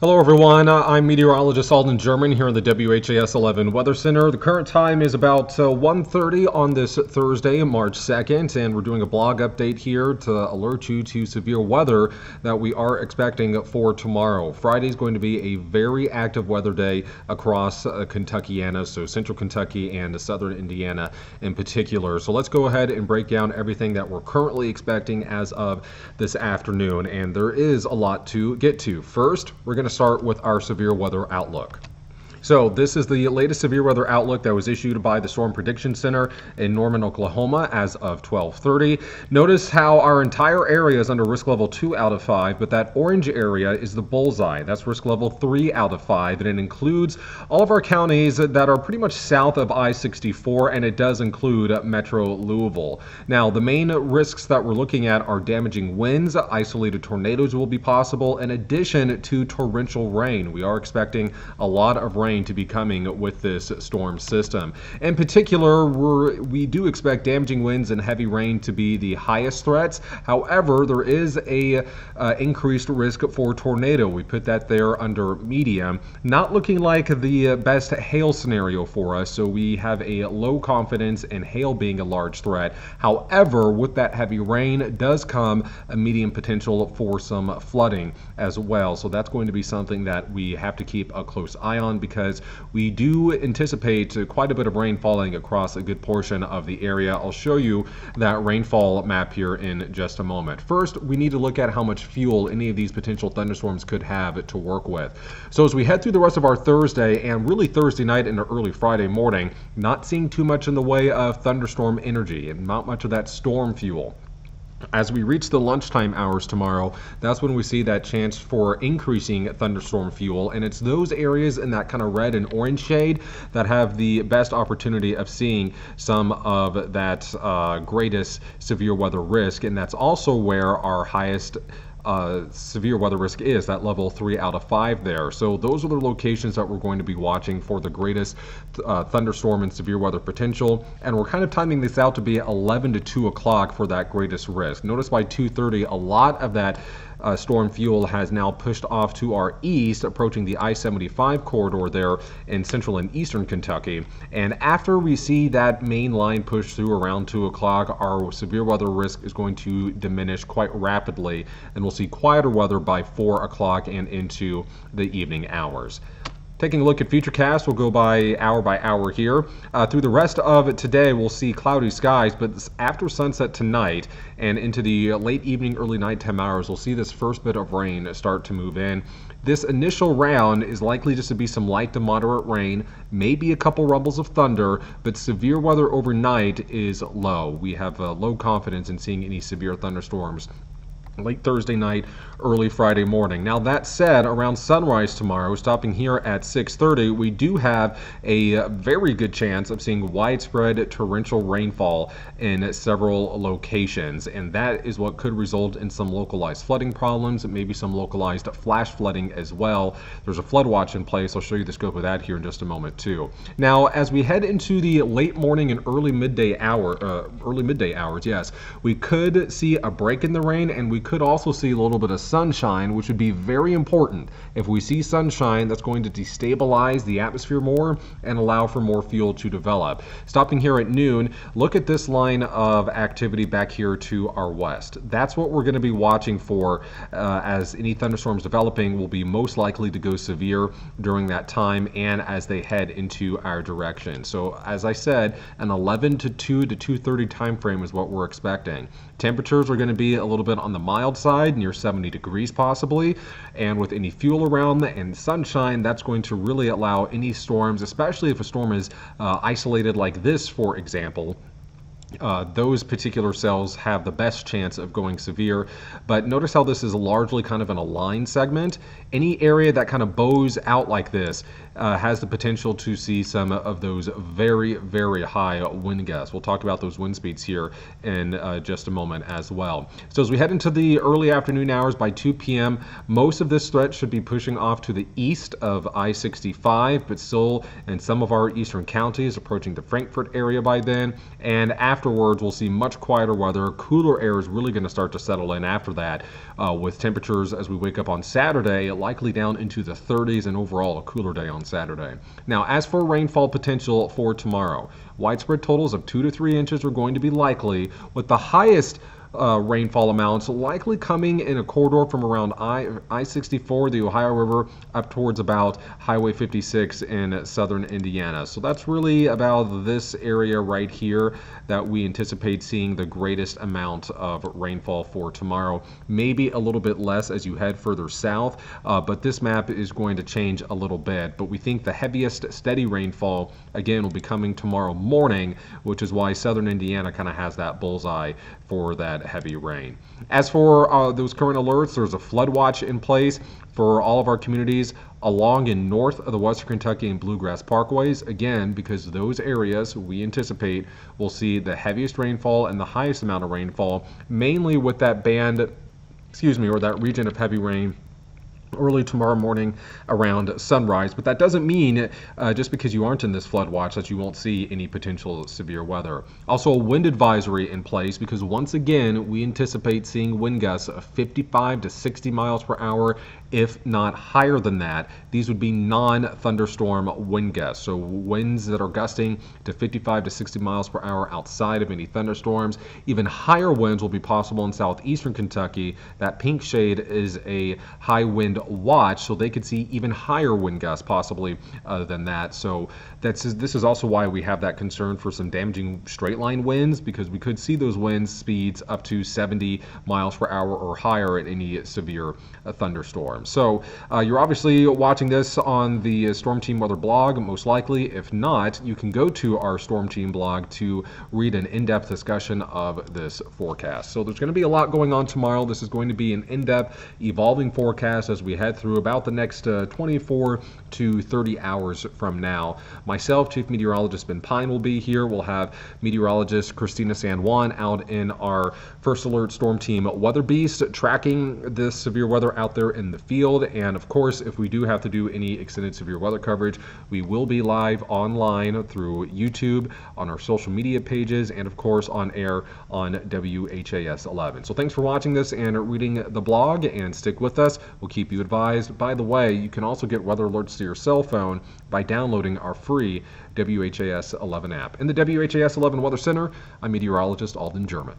Hello everyone, I'm meteorologist Alden German here in the WHAS 11 Weather Center. The current time is about 1:30 on this Thursday, March 2nd, and we're doing a blog update here to alert you to severe weather that we are expecting for tomorrow. Friday is going to be a very active weather day across Kentuckiana, so central Kentucky and southern Indiana in particular. So let's go ahead and break down everything that we're currently expecting as of this afternoon, and there is a lot to get to. First, we're going to start with our severe weather outlook. So this is the latest severe weather outlook that was issued by the Storm Prediction Center in Norman, Oklahoma as of 12:30. Notice how our entire area is under risk level 2 out of 5, but that orange area is the bullseye. That's risk level 3 out of 5, and it includes all of our counties that are pretty much south of I-64, and it does include Metro Louisville. Now, the main risks that we're looking at are damaging winds, isolated tornadoes will be possible, in addition to torrential rain. We are expecting a lot of rain to be coming with this storm system. In particular, we do expect damaging winds and heavy rain to be the highest threats. However, there is a increased risk for tornado. We put that there under medium. Not looking like the best hail scenario for us, so we have a low confidence in hail being a large threat. However, with that heavy rain does come a medium potential for some flooding as well. So that's going to be something that we have to keep a close eye on, because we do anticipate quite a bit of rain falling across a good portion of the area. I'll show you that rainfall map here in just a moment. First, we need to look at how much fuel any of these potential thunderstorms could have to work with. So as we head through the rest of our Thursday and really Thursday night into early Friday morning, not seeing too much in the way of thunderstorm energy and not much of that storm fuel. As we reach the lunchtime hours tomorrow, that's when we see that chance for increasing thunderstorm fuel, and it's those areas in that kind of red and orange shade that have the best opportunity of seeing some of that greatest severe weather risk, and that's also where our highest severe weather risk is, that level 3 out of 5 there. So those are the locations that we're going to be watching for the greatest thunderstorm and severe weather potential, and we're kind of timing this out to be 11 to 2 o'clock for that greatest risk. Notice by 2:30 a lot of that storm fuel has now pushed off to our east, approaching the I-75 corridor there in central and eastern Kentucky. And after we see that main line push through around 2 o'clock, our severe weather risk is going to diminish quite rapidly, and we'll see quieter weather by 4 o'clock and into the evening hours. Taking a look at Futurecast, we'll go by hour here. Through the rest of today, we'll see cloudy skies, but after sunset tonight and into the late evening, early nighttime hours, we'll see this first bit of rain start to move in. This initial round is likely just to be some light to moderate rain, maybe a couple rumbles of thunder, but severe weather overnight is low. We have low confidence in seeing any severe thunderstorms late Thursday night, early Friday morning. Now that said, around sunrise tomorrow, stopping here at 6:30, we do have a very good chance of seeing widespread torrential rainfall in several locations, and that is what could result in some localized flooding problems, maybe some localized flash flooding as well. There's a flood watch in place. I'll show you the scope of that here in just a moment too. Now, as we head into the late morning and early midday hours, yes, we could see a break in the rain, and we could also see a little bit of sunshine, which would be very important. If we see sunshine, that's going to destabilize the atmosphere more and allow for more fuel to develop. Stopping here at noon, look at this line of activity back here to our west. That's what we're going to be watching for as any thunderstorms developing will be most likely to go severe during that time and as they head into our direction. So as I said, an 11 to 2 to 2:30 time frame is what we're expecting. Temperatures are going to be a little bit on the mild side, near 70 degrees possibly, and with any fuel around and sunshine, that's going to really allow any storms, especially if a storm is isolated like this, for example. Those particular cells have the best chance of going severe, but notice how this is largely kind of an aligned segment. Any area that kind of bows out like this has the potential to see some of those very, very high wind gusts. We'll talk about those wind speeds here in just a moment as well. So as we head into the early afternoon hours, by 2 p.m., most of this threat should be pushing off to the east of I-65, but still in some of our eastern counties, approaching the Frankfort area by then. And after afterwards, we'll see much quieter weather. Cooler air is really going to start to settle in after that, with temperatures as we wake up on Saturday likely down into the 30s, and overall a cooler day on Saturday. Now, as for rainfall potential for tomorrow, widespread totals of 2 to 3 inches are going to be likely, with the highest rainfall amounts likely coming in a corridor from around I-64, the Ohio River, up towards about Highway 56 in southern Indiana. So that's really about this area right here that we anticipate seeing the greatest amount of rainfall for tomorrow. Maybe a little bit less as you head further south, but this map is going to change a little bit. But we think the heaviest steady rainfall, again, will be coming tomorrow morning, which is why southern Indiana kind of has that bullseye for that heavy rain. As for those current alerts, there's a flood watch in place for all of our communities along and north of the Western Kentucky and Bluegrass Parkways, again, because those areas we anticipate will see the heaviest rainfall and the highest amount of rainfall, mainly with that band, or that region of heavy rain early tomorrow morning around sunrise. But that doesn't mean just because you aren't in this flood watch that you won't see any potential severe weather. Also, a wind advisory in place because once again we anticipate seeing wind gusts of 55 to 60 miles per hour, if not higher than that. These would be non-thunderstorm wind gusts, so winds that are gusting to 55 to 60 miles per hour outside of any thunderstorms. Even higher winds will be possible in southeastern Kentucky. That pink shade is a high wind watch, so they could see even higher wind gusts possibly than that. So this is also why we have that concern for some damaging straight line winds, because we could see those wind speeds up to 70 miles per hour or higher at any severe thunderstorm. So you're obviously watching this on the Storm Team Weather blog, most likely. If not, you can go to our Storm Team blog to read an in-depth discussion of this forecast. So there's going to be a lot going on tomorrow. This is going to be an in-depth, evolving forecast as we head through about the next 24 to 30 hours from now. Myself, Chief Meteorologist Ben Pine, will be here. We'll have meteorologist Christina San Juan out in our First Alert Storm Team Weather Beast, tracking this severe weather out there in the field. And of course, if we do have to do any extended severe weather coverage, we will be live online through YouTube, on our social media pages, and of course on air on WHAS 11. So thanks for watching this and reading the blog, and stick with us. We'll keep you advised. By the way, you can also get weather alerts to your cell phone by downloading our free WHAS 11 app. In the WHAS 11 Weather Center, I'm meteorologist Alden German.